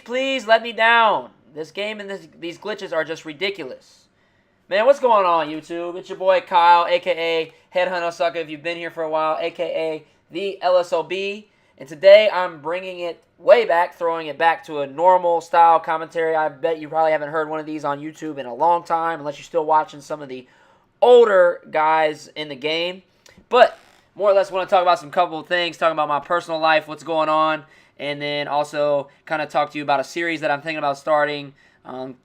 please let me down. This game and these glitches are just ridiculous. Man, what's going on, YouTube? It's your boy Kyle, a.k.a. Headhunter Sucker if you've been here for a while, a.k.a. the LSOB. And today I'm bringing it way back, throwing it back to a normal style commentary. I bet you probably haven't heard one of these on YouTube in a long time, unless you're still watching some of the older guys in the game. But more or less want to talk about some couple of things, talking about my personal life, what's going on, and then also kind of talk to you about a series that I'm thinking about starting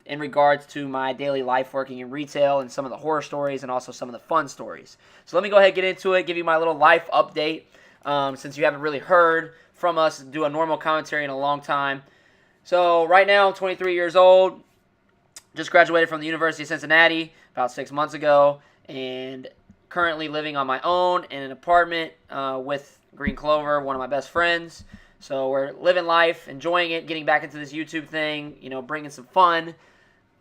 in regards to my daily life working in retail and some of the horror stories and also some of the fun stories. So let me go ahead and get into it, give you my little life update since you haven't really heard from us do a normal commentary in a long time. So right now I'm 23 years old, just graduated from the University of Cincinnati about 6 months ago, and currently living on my own in an apartment with Green Clover, one of my best friends. So we're living life, enjoying it, getting back into this YouTube thing, you know, bringing some fun,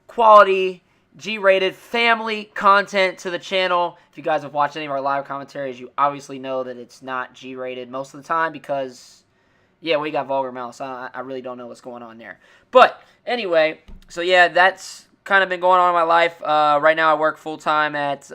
quality, G-rated family content to the channel. If you guys have watched any of our live commentaries, you obviously know that it's not G-rated most of the time because, yeah, we got vulgar mouths. I really don't know what's going on there. But anyway, so yeah, that's kind of been going on in my life. Right now I work full-time at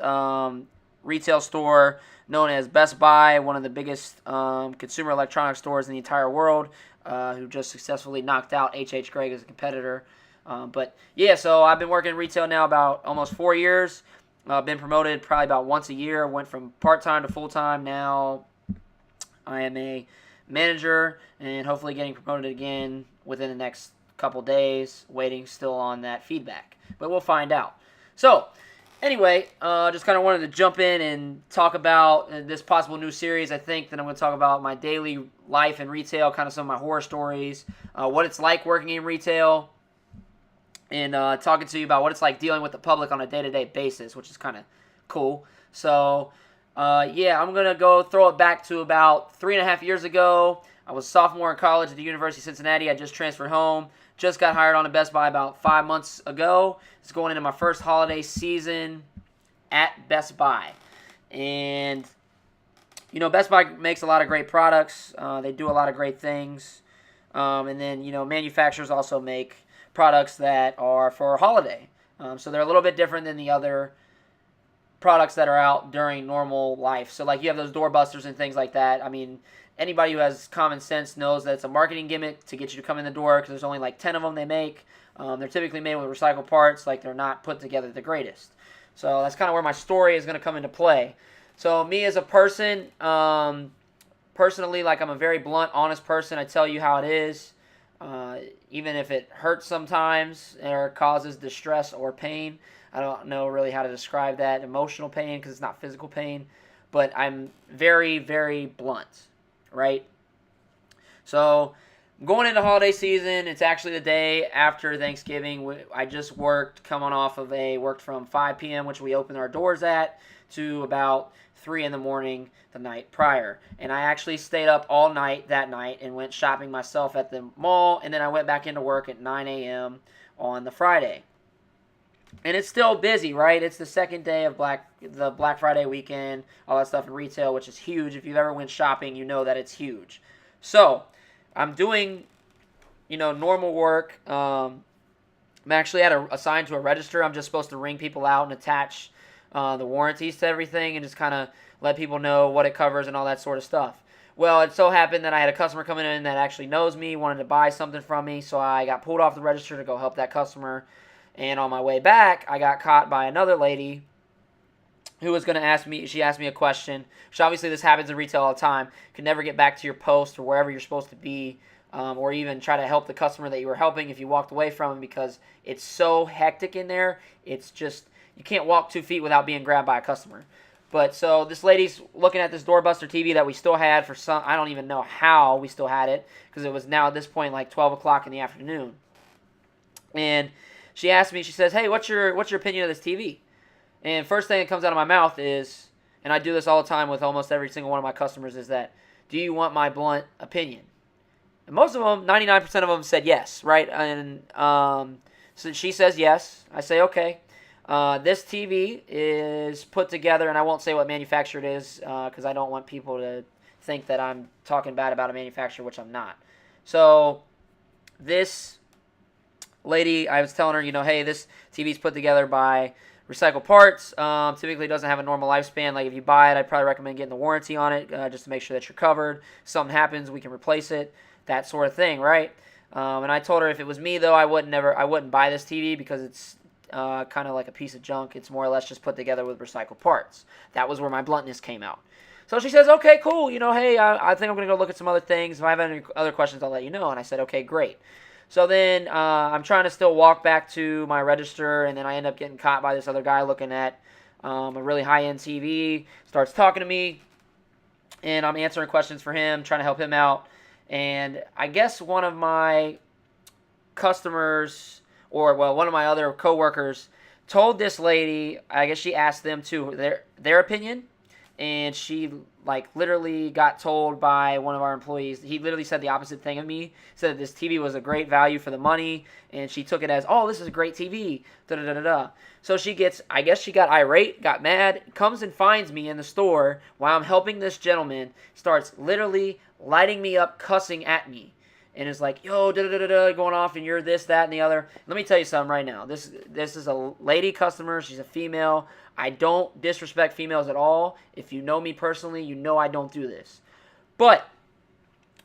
retail store known as Best Buy, one of the biggest consumer electronics stores in the entire world, who just successfully knocked out H.H. Gregg as a competitor. But yeah, so I've been working in retail now about almost 4 years. Been promoted probably about once a year. Went from part-time to full-time. Now I am a manager and hopefully getting promoted again within the next couple days. Waiting still on that feedback, but we'll find out. So anyway, just kind of wanted to jump in and talk about this possible new series. I think that I'm going to talk about my daily life in retail, kind of some of my horror stories, what it's like working in retail, and talking to you about what it's like dealing with the public on a day-to-day basis, which is kind of cool. So, yeah, I'm going to go throw it back to about 3.5 years ago. I was a sophomore in college at the University of Cincinnati. I just transferred home. Just got hired on a Best Buy about 5 months ago. It's going into my first holiday season at Best Buy. And, you know, Best Buy makes a lot of great products. They do a lot of great things. And then, you know, manufacturers also make products that are for holiday. So they're a little bit different than the other products that are out during normal life. So, like, you have those doorbusters and things like that. I mean, anybody who has common sense knows that it's a marketing gimmick to get you to come in the door because there's only like 10 of them they make. They're typically made with recycled parts. Like, they're not put together the greatest. So that's kind of where my story is going to come into play. So me as a person, personally, like, I'm a very blunt, honest person. I tell you how it is, even if it hurts sometimes or causes distress or pain. I don't know really how to describe that, emotional pain, because it's not physical pain. But I'm very, very blunt. Right? So, going into holiday season, it's actually the day after Thanksgiving. I just worked from 5 p.m., which we opened our doors at, to about 3 in the morning the night prior. And I actually stayed up all night that night and went shopping myself at the mall, and then I went back into work at 9 a.m. on the Friday. And it's still busy, right? It's the second day of the Black Friday weekend, all that stuff in retail, which is huge. If you've ever went shopping, you know that it's huge. So, I'm doing, you know, normal work. I'm actually assigned to a register. I'm just supposed to ring people out and attach the warranties to everything and just kind of let people know what it covers and all that sort of stuff. Well, it so happened that I had a customer coming in that actually knows me, wanted to buy something from me, so I got pulled off the register to go help that customer. And on my way back, I got caught by another lady who was going to ask me, she asked me a question, which obviously this happens in retail all the time. You can never get back to your post or wherever you're supposed to be, or even try to help the customer that you were helping if you walked away from him, because it's so hectic in there. It's just, you can't walk 2 feet without being grabbed by a customer. But so this lady's looking at this doorbuster TV that we still had for some, I don't even know how we still had it, because it was now at this point like 12 o'clock in the afternoon. And she asked me, she says, "Hey, what's your opinion of this TV?" And first thing that comes out of my mouth is, and I do this all the time with almost every single one of my customers, is that, "Do you want my blunt opinion?" And most of them, 99% of them said yes, right? And so she says yes. I say, okay. This TV is put together, and I won't say what manufacturer it is because I don't want people to think that I'm talking bad about a manufacturer, which I'm not. So this lady, I was telling her, hey, this TV's put together by recycled parts. Typically doesn't have a normal lifespan. Like if you buy it, I'd probably recommend getting the warranty on it just to make sure that you're covered. If something happens, we can replace it. That sort of thing, right? And I told her if it was me though, I wouldn't buy this TV because it's kind of like a piece of junk. It's more or less just put together with recycled parts. That was where my bluntness came out. So she says, okay, cool. Hey, I think I'm going to go look at some other things. If I have any other questions, I'll let you know. And I said, okay, great. So then I'm trying to still walk back to my register, and then I end up getting caught by this other guy looking at a really high-end TV. Starts talking to me, and I'm answering questions for him, trying to help him out. And I guess one of my customers, one of my other coworkers, told this lady, I guess she asked them too, their opinion. And she literally got told by one of our employees. He literally said the opposite thing of me. Said that this TV was a great value for the money, and she took it as, oh, this is a great TV. Da da da da da. So she got irate, got mad, comes and finds me in the store while I'm helping this gentleman. Starts literally lighting me up, cussing at me, and is like, yo, da da da da, going off, and you're this, that, and the other. Let me tell you something right now. This is a lady customer. She's a female. I don't disrespect females at all. If you know me personally, you know I don't do this. But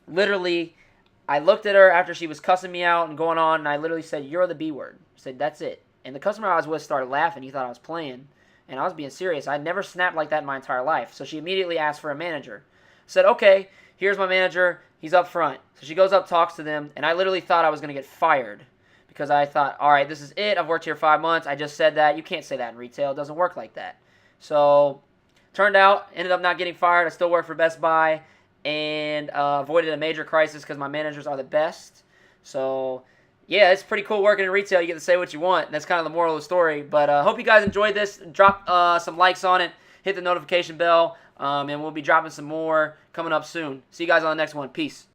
literally, I looked at her after she was cussing me out and going on, and I literally said, you're the B word. I said, that's it. And the customer I was with started laughing. He thought I was playing, and I was being serious. I'd never snapped like that in my entire life. So she immediately asked for a manager. I said, okay, here's my manager. He's up front. So she goes up, talks to them, and I literally thought I was going to get fired. Because I thought, all right, this is it. I've worked here 5 months. I just said that. You can't say that in retail. It doesn't work like that. So, turned out, ended up not getting fired. I still work for Best Buy and avoided a major crisis because my managers are the best. So, yeah, it's pretty cool working in retail. You get to say what you want. That's kind of the moral of the story. But I hope you guys enjoyed this. Drop some likes on it. Hit the notification bell. And we'll be dropping some more coming up soon. See you guys on the next one. Peace.